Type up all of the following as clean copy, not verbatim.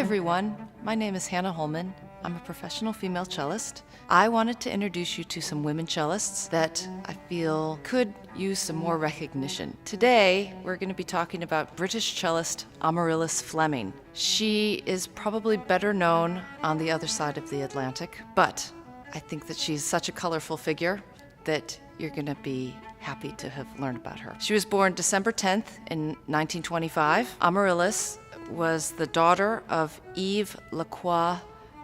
everyone, my name is Hannah Holman. I'm a professional female cellist. I wanted to introduce you to some women cellists that I feel could use some more recognition. Today, we're going to be talking about British cellist Amaryllis Fleming. She is probably better known on the other side of the Atlantic, but I think that she's such a colorful figure that you're going to be happy to have learned about her. She was born December 10th in 1925. Amaryllis was the daughter of Ian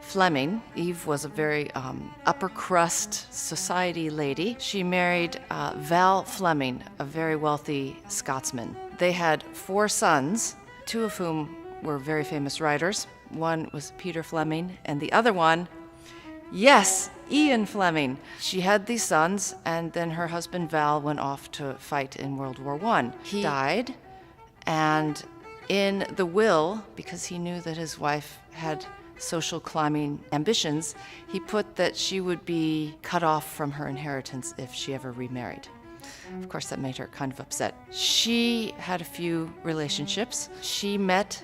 Fleming. Eve was a very upper crust society lady. She married Val Fleming, a very wealthy Scotsman. They had 4 sons, 2 of whom were very famous writers. One was Peter Fleming, and the other one, yes, Ian Fleming. She had these sons, and then her husband Val went off to fight in World War I. He died, and in the will, because he knew that his wife had social climbing ambitions, he put that she would be cut off from her inheritance if she ever remarried. Of course, that made her kind of upset. She had a few relationships. She met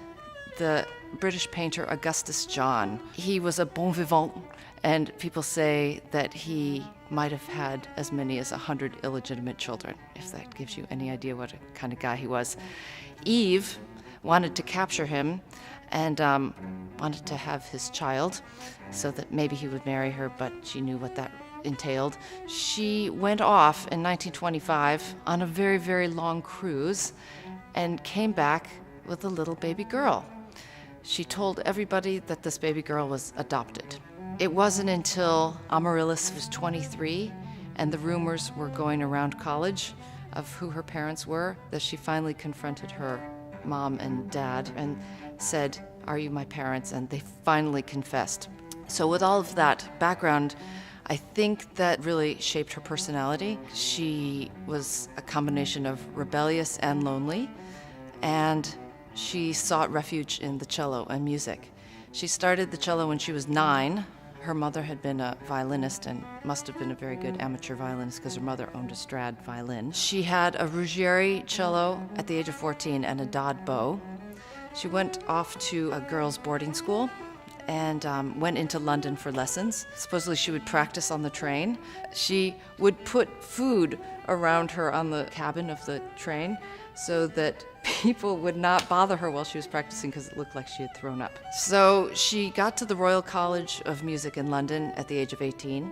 the British painter Augustus John. He was a bon vivant, and people say that he might have had as many as 100 illegitimate children, if that gives you any idea what kind of guy he was. Eve wanted to capture him and wanted to have his child so that maybe he would marry her, but she knew what that entailed. She went off in 1925 on a very, very long cruise and came back with a little baby girl. She told everybody that this baby girl was adopted. It wasn't until Amaryllis was 23 and the rumors were going around college of who her parents were that she finally confronted her mom and dad and said, "Are you my parents?" And they finally confessed. So with all of that background, I think that really shaped her personality. She was a combination of rebellious and lonely, and she sought refuge in the cello and music. She started the cello when she was 9. Her mother had been a violinist and must have been a very good amateur violinist because her mother owned a Strad violin. She had a Ruggieri cello at the age of 14 and a Dodd bow. She went off to a girls' boarding school and went into London for lessons. Supposedly she would practice on the train. She would put food around her on the cabin of the train so that people would not bother her while she was practicing because it looked like she had thrown up. So she got to the Royal College of Music in London at the age of 18,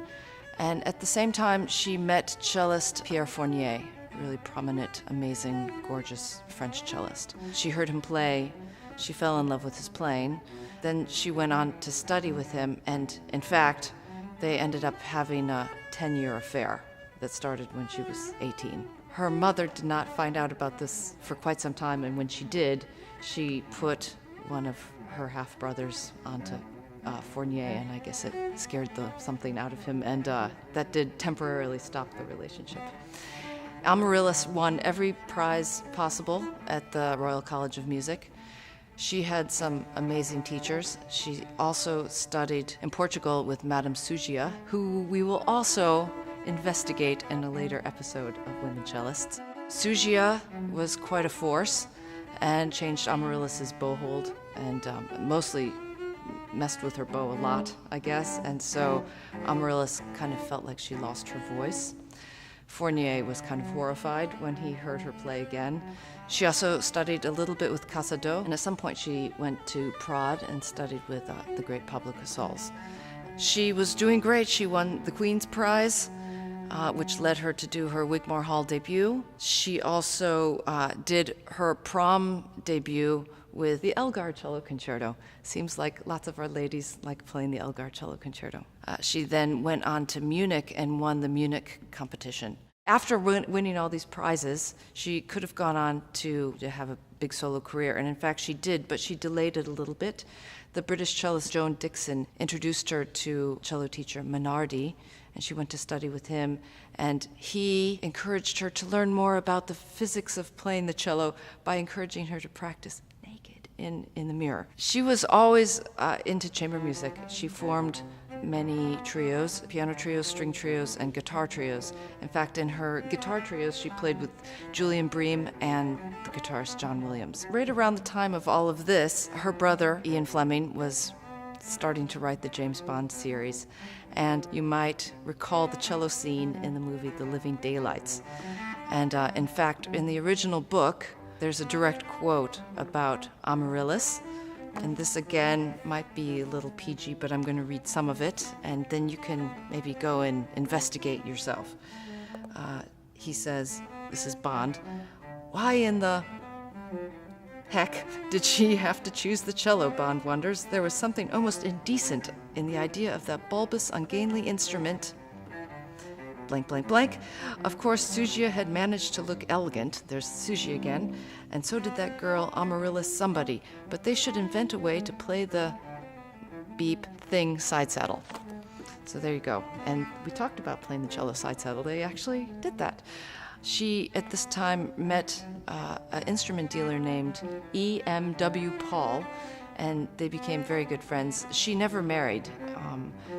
and at the same time she met cellist Pierre Fournier, really prominent, amazing, gorgeous French cellist. She heard him play, she fell in love with his playing, then she went on to study with him, and in fact, they ended up having a 10-year affair that started when she was 18. Her mother did not find out about this for quite some time, and when she did, she put one of her half-brothers onto Fournier, and I guess it scared something out of him, and that did temporarily stop the relationship. Amaryllis won every prize possible at the Royal College of Music. She had some amazing teachers. She also studied in Portugal with Madame Sugia, who we will also investigate in a later episode of Women Cellists. Sugia was quite a force and changed Amaryllis's bow hold and mostly messed with her bow a lot, I guess, and so Amaryllis kind of felt like she lost her voice. Fournier was kind of horrified when he heard her play again. She also studied a little bit with Casado, and at some point she went to Prague and studied with the great Pablo Casals. She was doing great. She won the Queen's Prize, which led her to do her Wigmore Hall debut. She also did her prom debut with the Elgar Cello Concerto. Seems like lots of our ladies like playing the Elgar Cello Concerto. She then went on to Munich and won the Munich competition. After winning all these prizes, she could have gone on to have a big solo career, and in fact she did, but she delayed it a little bit. The British cellist Joan Dixon introduced her to cello teacher Minardi, and she went to study with him, and he encouraged her to learn more about the physics of playing the cello by encouraging her to practice naked in the mirror. She was always into chamber music. She formed many trios, piano trios, string trios, and guitar trios. In fact, in her guitar trios, she played with Julian Bream and the guitarist John Williams. Right around the time of all of this, her brother, Ian Fleming, was starting to write the James Bond series, and you might recall the cello scene in the movie The Living Daylights. And in fact, in the original book, there's a direct quote about Amaryllis, and this again might be a little PG, but I'm going to read some of it, and then you can maybe go and investigate yourself. He says, this is Bond, "Why in the heck did she have to choose the cello?" Bond wonders. There was something almost indecent in the idea of that bulbous, ungainly instrument. Blank, blank, blank. Of course, Sugia had managed to look elegant. There's Sugia again. And so did that girl, Amaryllis somebody. But they should invent a way to play the beep thing side saddle. So there you go. And we talked about playing the cello side saddle. They actually did that. She, at this time, met an instrument dealer named E.M.W. Paul, and they became very good friends. She never married.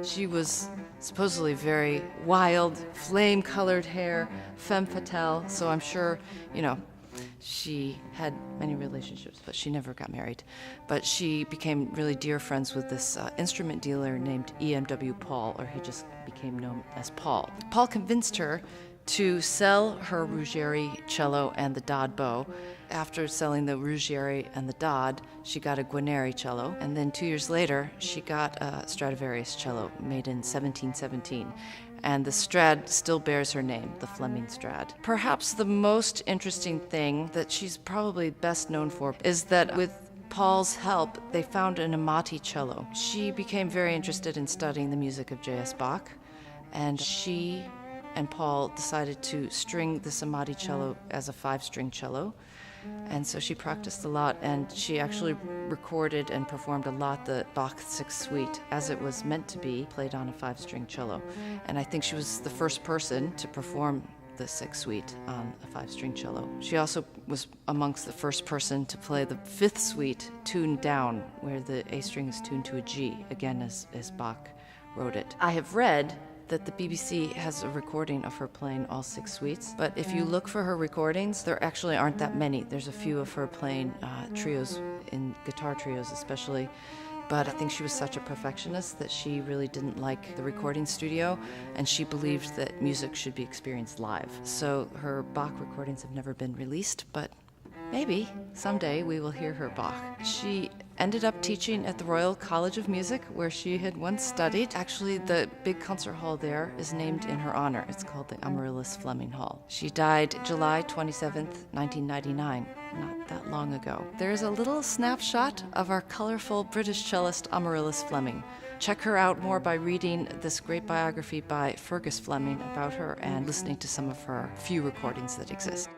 She was supposedly very wild, flame-colored hair, femme fatale, so I'm sure, she had many relationships, but she never got married. But she became really dear friends with this instrument dealer named E.M.W. Paul, or he just became known as Paul. Paul convinced her to sell her Ruggieri cello and the Dodd bow. After selling the Ruggieri and the Dodd, she got a Guarneri cello, and then 2 years later, she got a Stradivarius cello made in 1717. And the Strad still bears her name, the Fleming Strad. Perhaps the most interesting thing that she's probably best known for is that with Paul's help, they found an Amati cello. She became very interested in studying the music of J.S. Bach, and she and Paul decided to string this Amati cello as a 5-string cello. And so she practiced a lot, and she actually recorded and performed a lot the Bach Sixth Suite as it was meant to be, played on a 5-string cello. And I think she was the first person to perform the Sixth Suite on a 5-string cello. She also was amongst the first person to play the Fifth Suite tuned down, where the A string is tuned to a G, again as Bach wrote it. I have read that the BBC has a recording of her playing all 6 suites, but if you look for her recordings, there actually aren't that many. There's a few of her playing trios, in guitar trios especially, but I think she was such a perfectionist that she really didn't like the recording studio, and she believed that music should be experienced live. So her Bach recordings have never been released, but maybe someday we will hear her Bach. She ended up teaching at the Royal College of Music, where she had once studied. Actually, the big concert hall there is named in her honor. It's called the Amaryllis Fleming Hall. She died July 27th, 1999, not that long ago. There's a little snapshot of our colorful British cellist Amaryllis Fleming. Check her out more by reading this great biography by Fergus Fleming about her and listening to some of her few recordings that exist.